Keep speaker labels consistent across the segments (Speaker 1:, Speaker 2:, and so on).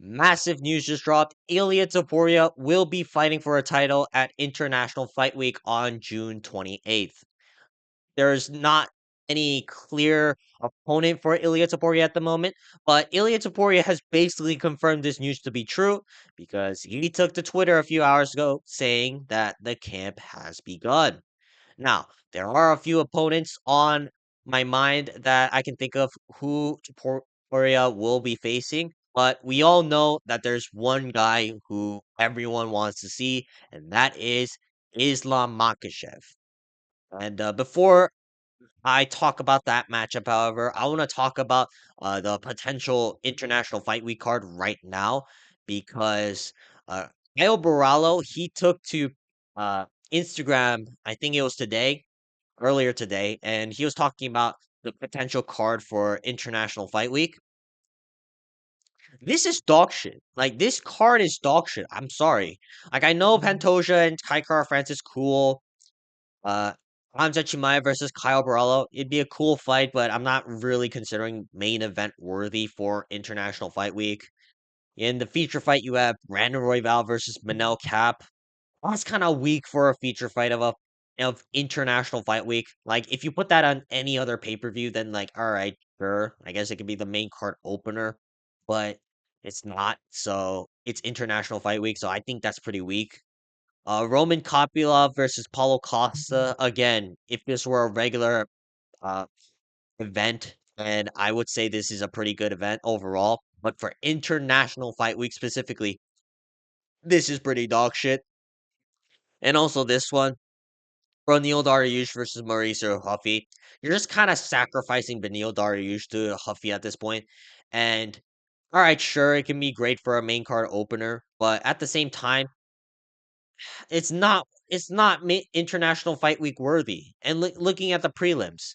Speaker 1: Massive news just dropped. Ilia Topuria will be fighting for a title at International Fight Week on June 28th. There's not any clear opponent for Ilia Topuria at the moment, but Ilia Topuria has basically confirmed this news to be true because he took to Twitter a few hours ago saying that the camp has begun. Now, there are a few opponents on my mind that I can think of who Topuria will be facing, but we all know that there's one guy who everyone wants to see, and that is Islam Makhachev. And before I talk about that matchup, however, I want to talk about the potential international fight week card right now because uh, Caio Borrallo, he took to uh, Instagram, I think it was today, earlier today, and he was talking about the potential card for International Fight Week. This is dog shit. Like this card is dog shit. I'm sorry. Like I know Pantoja and Kai Kara France is cool. Uh, Hamza Chimaev versus Kyle Borrello. It'd be a cool fight, but I'm not really considering main event worthy for International Fight Week. In the feature fight, you have Brandon Royval versus Manel Cap. That's kind of weak for a feature fight of International Fight Week. Like if you put that on any other pay per view, then like all right, sure, I guess it could be the main card opener, but it's not. So it's International Fight Week, so I think that's pretty weak. Roman Kopylov versus Paulo Costa. Again, if this were a regular uh, event, and I would say this is a pretty good event overall. But for International Fight Week specifically, this is pretty dog shit. And also this one, Beneil Dariush versus Mauricio Huffy. You're just kind of sacrificing Beneil Dariush to Huffy at this point. And all right, sure, it can be great for a main card opener, but at the same time, it's not International Fight Week worthy. And looking at the prelims,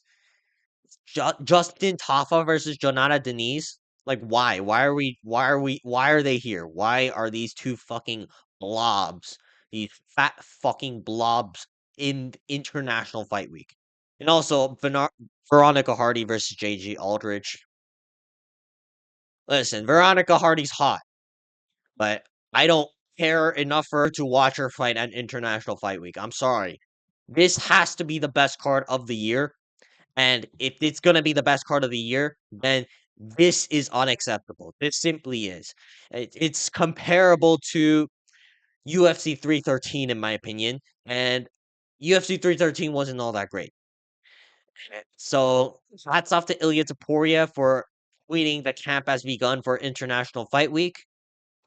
Speaker 1: Justin Tafa versus Jonata Denise. Like why? Why are they here? Why are these two fucking blobs, these fat fucking blobs in International Fight Week? And also Veronica Hardy versus JG Aldrich. Listen, Veronica Hardy's hot, but I don't care enough for her to watch her fight at International Fight Week. I'm sorry. This has to be the best card of the year. And if it's going to be the best card of the year, then this is unacceptable. This simply is. It's comparable to UFC 313, in my opinion. And UFC 313 wasn't all that great. So hats off to Ilia Topuria for tweeting the camp has begun for International Fight Week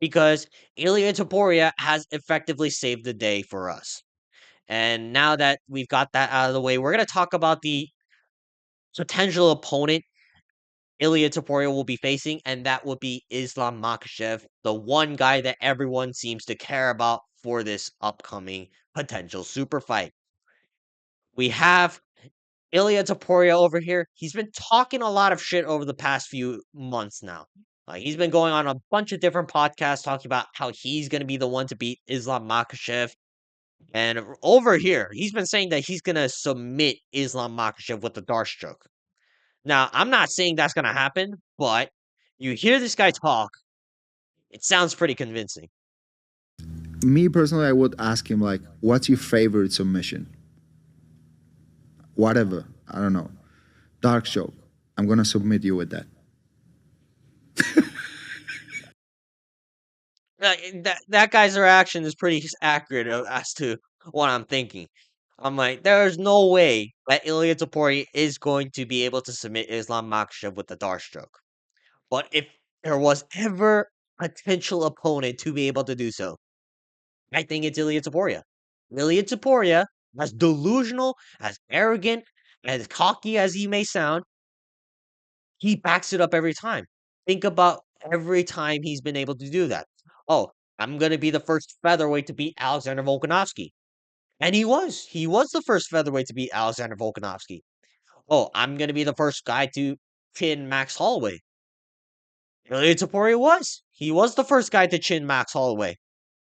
Speaker 1: because Ilia Topuria has effectively saved the day for us. And now that we've got that out of the way, we're going to talk about the potential opponent Ilia Topuria will be facing, and that would be Islam Makhachev, the one guy that everyone seems to care about for this upcoming potential super fight. We have Ilia Topuria over here. He's been talking a lot of shit over the past few months now. He's been going on a bunch of different podcasts talking about how he's going to be the one to beat Islam Makhachev. And over here, he's been saying that he's going to submit Islam Makhachev with the dart stroke. Now, I'm not saying that's going to happen, but you hear this guy talk, it sounds pretty convincing.
Speaker 2: Me personally, I would ask him like, "What's your favorite submission? Whatever, I don't know. Dark choke. I'm gonna submit you with that."
Speaker 1: That guy's reaction is pretty accurate as to what I'm thinking. I'm like, there's no way that Ilia Topuria is going to be able to submit Islam Makhachev with the dart stroke. But if there was ever a potential opponent to be able to do so, I think it's Ilia Topuria. Ilia Topuria, as delusional, as arrogant, as cocky as he may sound, he backs it up every time. Think about every time he's been able to do that. Oh, I'm going to be the first featherweight to beat Alexander Volkanovski. And he was. He was the first featherweight to beat Alexander Volkanovski. Oh, I'm going to be the first guy to chin Max Holloway. Ilia Topuria was. He was the first guy to chin Max Holloway.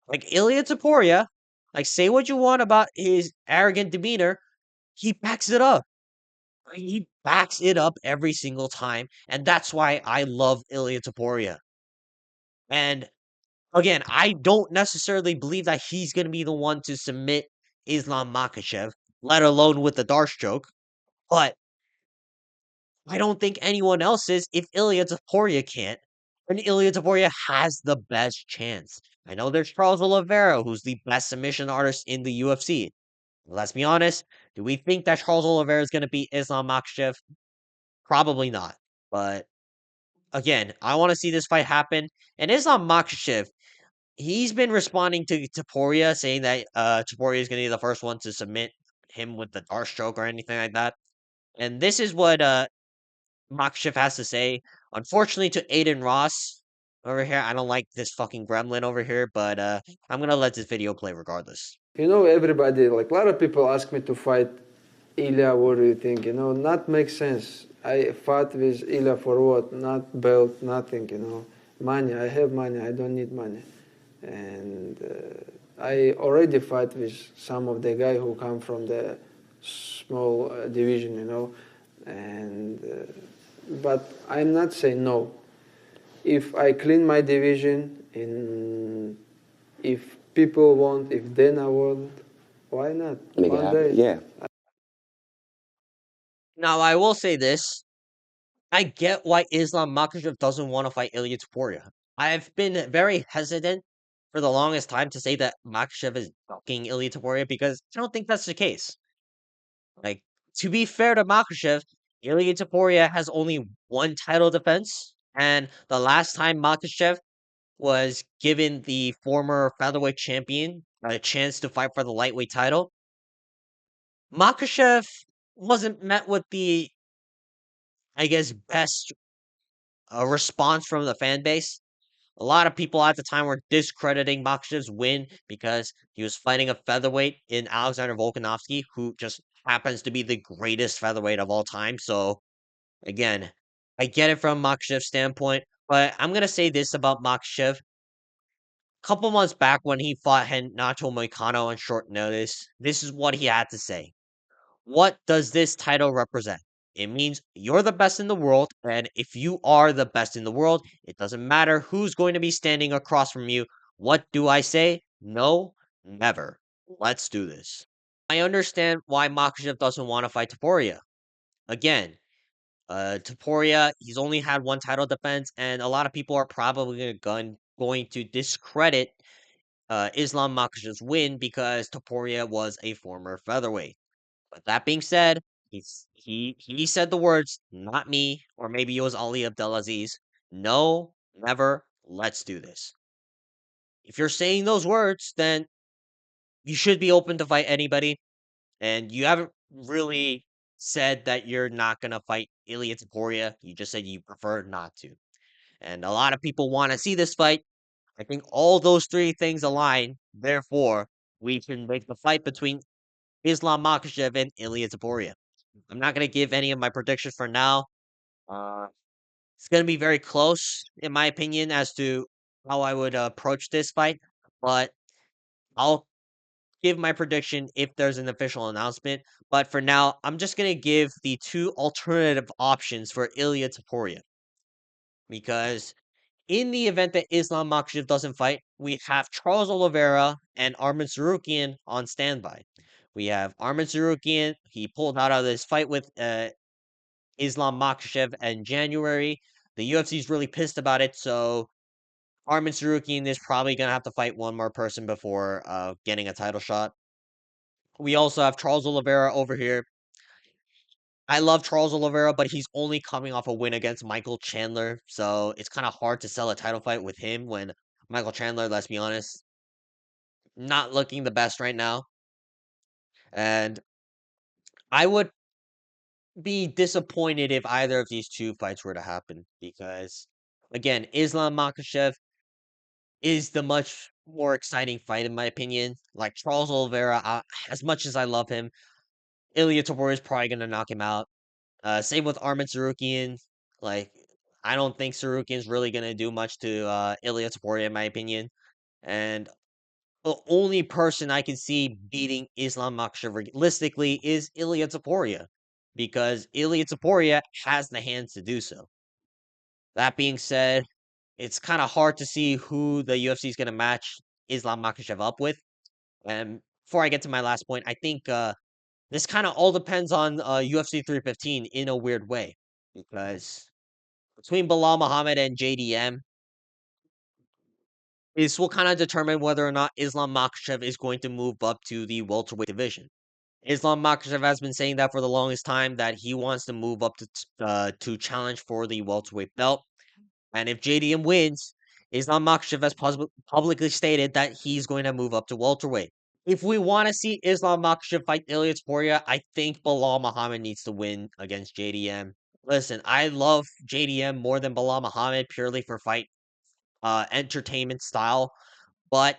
Speaker 1: Like Ilia Topuria, like say what you want about his arrogant demeanor, he backs it up. He backs it up every single time, and that's why I love Ilia Topuria. And again, I don't necessarily believe that he's going to be the one to submit Islam Makhachev, let alone with the Darstroke. But I don't think anyone else is if Ilia Topuria can't. And Ilia Topuria has the best chance. I know there's Charles Oliveira, who's the best submission artist in the UFC. Let's be honest. Do we think that Charles Oliveira is going to beat Islam Makhachev? Probably not. But again, I want to see this fight happen. And Islam Makhachev, he's been responding to Topuria, saying that Topuria is going to be the first one to submit him with the Dark Stroke or anything like that. And this is what Makhachev has to say. Unfortunately, to Aiden Ross over here, I don't like this fucking gremlin over here, but I'm gonna let this video play regardless.
Speaker 3: Everybody, like a lot of people ask me to fight Ilia. What do you think? Not make sense. I fought with Ilia for what? Not belt, nothing. Money. I have money. I don't need money. And I already fight with some of the guys who come from the small division. And but I'm not saying no. If I clean my division, if people want, if Dana want, why not?
Speaker 4: Make it
Speaker 3: One
Speaker 4: happen.
Speaker 3: day.
Speaker 4: Yeah.
Speaker 1: Now, I will say this. I get why Islam Makhachev doesn't want to fight Ilia Topuria. I've been very hesitant for the longest time to say that Makhachev is ducking Ilia Topuria because I don't think that's the case. Like, to be fair to Makhachev, Ilia Topuria has only one title defense, and the last time Makhachev was given the former featherweight champion a chance to fight for the lightweight title, Makhachev wasn't met with the, I guess, best response from the fan base. A lot of people at the time were discrediting Makhachev's win because he was fighting a featherweight in Alexander Volkanovski, who just happens to be the greatest featherweight of all time. So, again, I get it from Makhachev's standpoint, but I'm going to say this about Makhachev. Couple months back when he fought Nacho Moicano on short notice, this is what he had to say. What does this title represent? It means you're the best in the world, and if you are the best in the world, it doesn't matter who's going to be standing across from you. What do I say? No, never. Let's do this. I understand why Makhachev doesn't want to fight Topuria. Again, Topuria, he's only had one title defense, and a lot of people are probably going to discredit Islam Makhachev's win because Topuria was a former featherweight. But that being said, he said the words, not me, or maybe it was Ali Abdelaziz. No, never. Let's do this. If you're saying those words, then you should be open to fight anybody. And you haven't really said that you're not gonna fight Ilia Topuria. You just said you prefer not to. And a lot of people want to see this fight. I think all those three things align. Therefore, we can make the fight between Islam Makhachev and Ilia Topuria. I'm not gonna give any of my predictions for now. Uh, it's gonna be very close, in my opinion, as to how I would approach this fight. But I'll give my prediction if there's an official announcement. But for now, I'm just gonna give the two alternative options for Ilia Topuria because in the event that Islam Makhachev doesn't fight, we have Charles Oliveira and Arman Sarukian on standby. We have Arman Sarukian. He pulled out of this fight with Islam Makhachev in January. The UFC is really pissed about it, so Arman Sarukian is probably gonna have to fight one more person before getting a title shot. We also have Charles Oliveira over here. I love Charles Oliveira, but he's only coming off a win against Michael Chandler, so it's kind of hard to sell a title fight with him when Michael Chandler, let's be honest, not looking the best right now. And I would be disappointed if either of these two fights were to happen because, again, Islam Makhachev is the much more exciting fight in my opinion. Like Charles Oliveira, as much as I love him, Ilia Topuria is probably gonna knock him out. Same with Arman Sarukian. Like I don't think Sarukian's really gonna do much to Ilia Topuria in my opinion. And the only person I can see beating Islam Makhachev realistically is Ilia Topuria because Ilia Topuria has the hands to do so. That being said, it's kind of hard to see who the UFC is going to match Islam Makhachev up with. And before I get to my last point, I think this kind of all depends on UFC 315 in a weird way because between Bilal Muhammad and JDM, this will kind of determine whether or not Islam Makhachev is going to move up to the welterweight division. Islam Makhachev has been saying that for the longest time that he wants to move up to challenge for the welterweight belt. And if JDM wins, Islam Makhachev has publicly stated that he's going to move up to welterweight. If we want to see Islam Makhachev fight Ilia Topuria, I think Bilal Muhammad needs to win against JDM. Listen, I love JDM more than Bilal Muhammad purely for fight entertainment style. But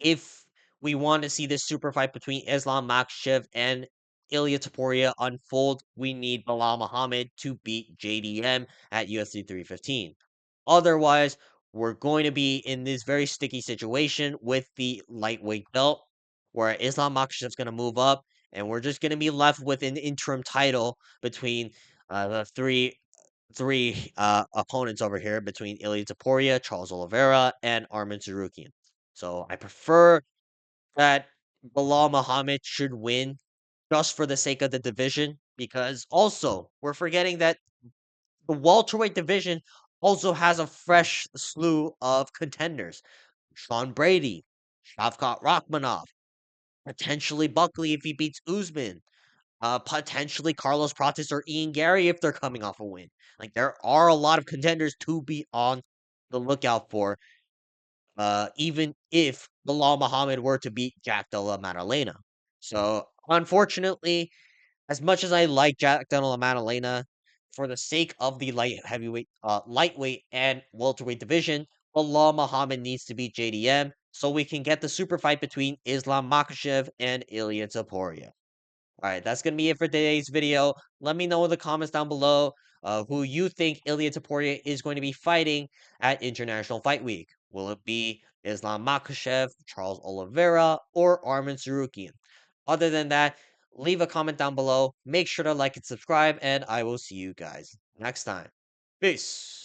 Speaker 1: if we want to see this super fight between Islam Makhachev and Ilia Topuria unfold, we need Bilal Muhammad to beat JDM at UFC 315. Otherwise, we're going to be in this very sticky situation with the lightweight belt, where Islam Makhachev's going to move up, and we're just going to be left with an interim title between the three opponents over here between Ilia Topuria, Charles Oliveira, and Arman Tsarukyan. So I prefer that Bilal Muhammad should win just for the sake of the division, because also we're forgetting that the welterweight division also has a fresh slew of contenders. Sean Brady, Shavkat Rachmanov, potentially Buckley if he beats Usman, potentially Carlos Pratis or Ian Gary if they're coming off a win. Like there are a lot of contenders to be on the lookout for, even if Bilal Muhammad were to beat Jack Della Maddalena. So unfortunately, as much as I like Jack Della Maddalena, for the sake of the lightweight and welterweight division, Bilal Muhammad needs to beat JDM so we can get the super fight between Islam Makhachev and Ilia Topuria. All right, that's gonna be it for today's video. Let me know in the comments down below who you think Ilia Topuria is going to be fighting at International Fight Week. Will it be Islam Makhachev, Charles Oliveira, or Arman Tsarukyan? Other than that, leave a comment down below. Make sure to like and subscribe, and I will see you guys next time. Peace.